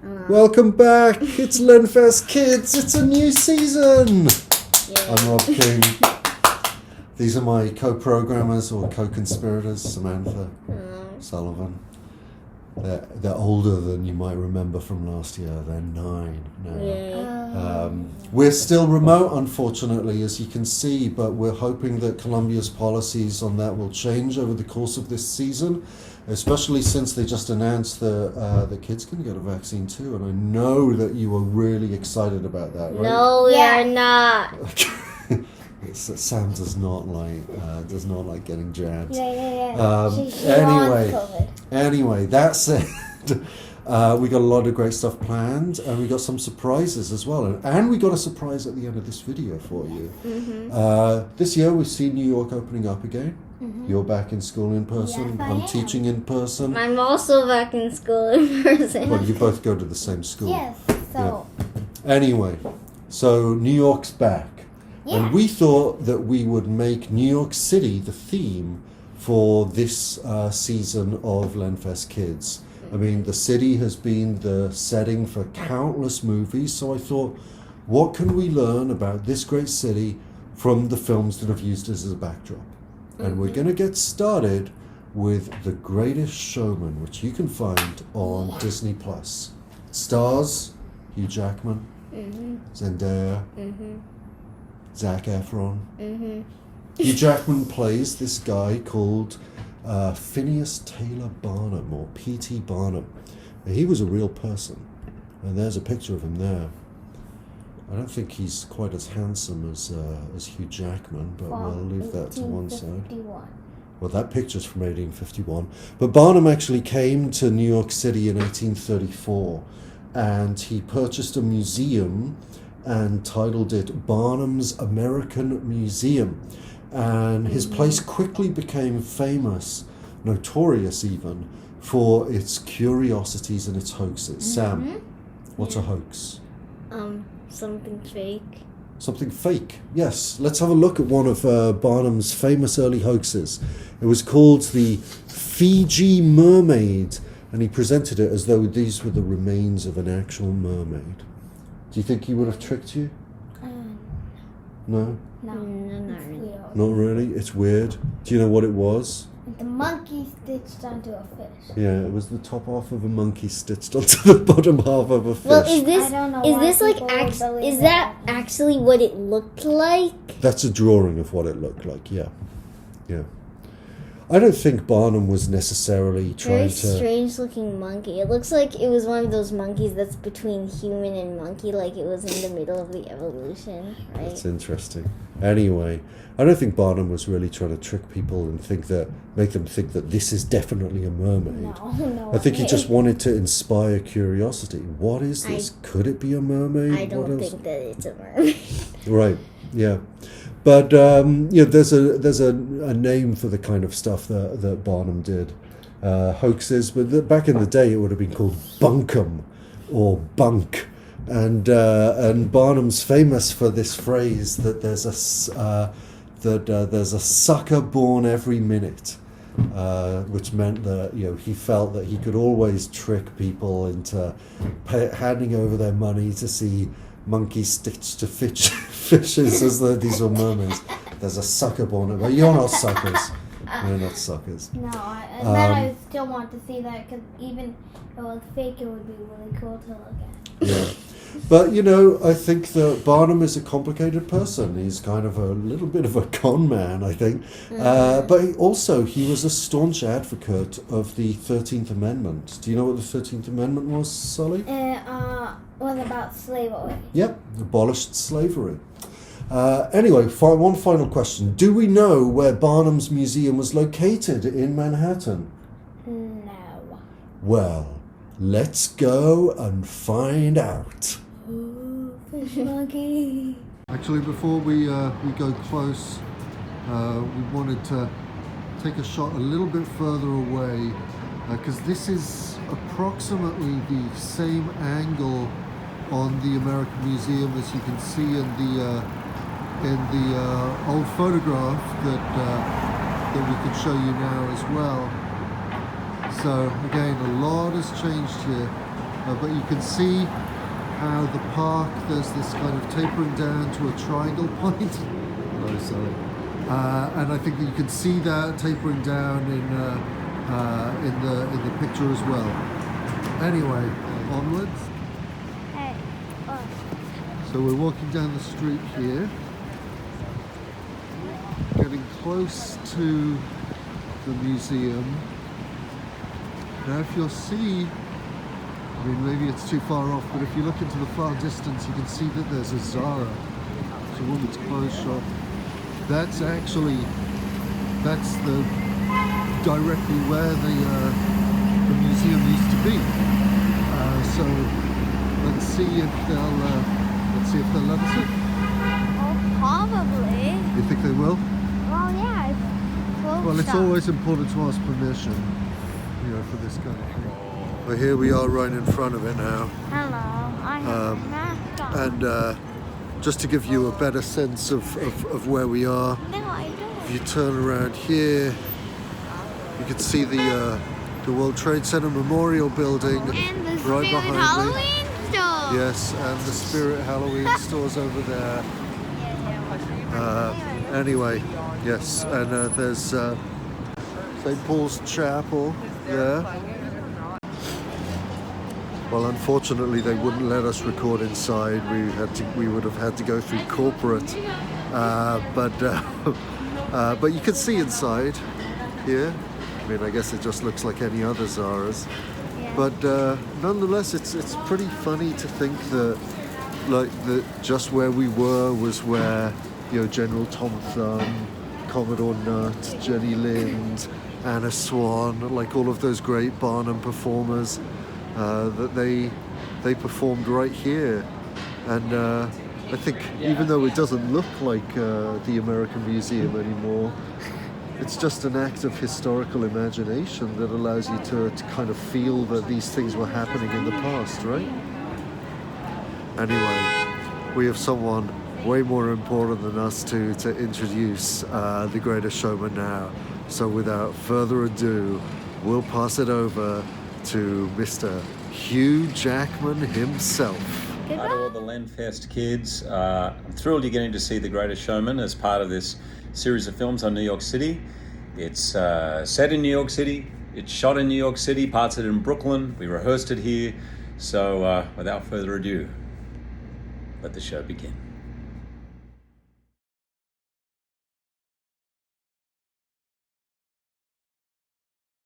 Welcome back. It's Lenfest Kids. It's a new season. Yeah. I'm Rob King. These are my co-programmers or co-conspirators, Samantha Sullivan. They're older than you might remember from last year. They're 9 now. Yeah. We're still remote, unfortunately, as you can see, but we're hoping that Colombia's policies on that will change over the course of this season, especially since they just announced that kids can get a vaccine too, and I know that you are really excited about that, right? No, we are not. Sam does not like getting jabs. Yeah. She Anyway, that said, we got a lot of great stuff planned, and we got some surprises as well, and we got a surprise at the end of this video for you. This year we've seen New York opening up again. You're back in school in person. Yes, I I'm am. teaching in person. I'm also back in school in person. Well, you both go to the same school. Yes, so Anyway, so New York's back. Yeah. And we thought that we would make New York City the theme for this season of Lenfest Kids. I mean, the city has been the setting for countless movies, so I thought, what can we learn about this great city from the films that have used it as a backdrop? And we're going to get started with The Greatest Showman, which you can find on Disney+. Stars Hugh Jackman, Zendaya, Zac Efron. Hugh Jackman plays this guy called Phineas Taylor Barnum, or P.T. Barnum. He was a real person, and there's a picture of him there. I don't think he's quite as handsome as Hugh Jackman, but we'll leave that to one side. 1851. Well, that picture's from 1851. But Barnum actually came to New York City in 1834, and he purchased a museum and titled it Barnum's American Museum. And his place quickly became famous, notorious even, for its curiosities and its hoaxes. Sam, what's a hoax? Something fake. Something fake, yes. Let's have a look at one of Barnum's famous early hoaxes. It was called the Fiji Mermaid, and he presented it as though these were the remains of an actual mermaid. Do you think he would have tricked you? No? No, not it's really. weird. Not really? It's weird. Do you know what it was? The monkey stitched onto a fish. Yeah, it was the top half of a monkey stitched onto the bottom half of a fish. Well, is this I don't know is why this like people would believe is that actually what it looked like? That's a drawing of what it looked like, yeah. Yeah. I don't think Barnum was necessarily trying Very to... strange looking monkey. It looks like it was one of those monkeys that's between human and monkey, like it was in the middle of the evolution, right? That's interesting. Anyway, I don't think Barnum was really trying to trick people and make them think that this is definitely a mermaid. No. I think he just wanted to inspire curiosity. What is this? Could it be a mermaid? I What don't else? think that it's a mermaid. Right. Yeah. But there's a name for the kind of stuff that Barnum did, hoaxes. But back in the day, it would have been called bunkum or bunk. And Barnum's famous for this phrase that there's a sucker born every minute, which meant that he felt that he could always trick people into handing over their money to see monkeys stitched to fishes as though these were mermaids. There's a sucker born. But you're not suckers. You're not suckers. No, I still want to see that, because even if it was fake, it would be really cool to look at. Yeah. But, I think that Barnum is a complicated person. He's kind of a little bit of a con man, I think. But he was a staunch advocate of the 13th Amendment. Do you know what the 13th Amendment was, Sully? Was about slavery. Yep, abolished slavery. Anyway, one final question. Do we know where Barnum's museum was located in Manhattan? No. Well, let's go and find out. Ooh, fish monkey. Actually, before we go close, we wanted to take a shot a little bit further away, because this is approximately the same angle on the American Museum as you can see in the old photograph that we could show you now as well. So again, a lot has changed here. But you can see how the park, there's this kind of tapering down to a triangle point. Oh, sorry. And I think that you can see that tapering down in the picture as well. Anyway, onwards. Hey. So we're walking down the street here, getting close to the museum. Now if you'll see, I mean maybe it's too far off, but if you look into the far distance you can see that there's a Zara. It's a woman's clothes shop. That's actually, that's the directly where the museum used to be. So let's see if they'll let us in. Oh, probably. You think they will? Well, yeah. It's closed Well, it's up. always important to ask permission, for this kind of thing. Well, here we are right in front of it now. Hello. I have my mask on. And just to give you a better sense of where we are, No, I don't. if you turn around here, you can see the World Trade Center Memorial Building And the right Spirit behind me. Halloween store. Yes, and the Spirit Halloween store's over there. Anyway, yes, and there's St. Paul's Chapel there. Well, unfortunately, they wouldn't let us record inside. We would have had to go through corporate, but you can see inside here. I mean, I guess it just looks like any other Zara's, but nonetheless, it's pretty funny to think that, just where we were was where General Tom Thumb, Commodore Nutt, Jenny Lind, Anna Swan, like all of those great Barnum performers. That they performed right here, and I think even though it doesn't look like the American Museum anymore, it's just an act of historical imagination that allows you to kind of feel that these things were happening in the past, right? Anyway, we have someone way more important than us to introduce the Greatest Showman now. So without further ado, we'll pass it over to Mr. Hugh Jackman himself. Hi to all the Lenfest Kids. I'm thrilled you're getting to see The Greatest Showman as part of this series of films on New York City. It's set in New York City, it's shot in New York City, parts of it in Brooklyn, we rehearsed it here. So without further ado, let the show begin.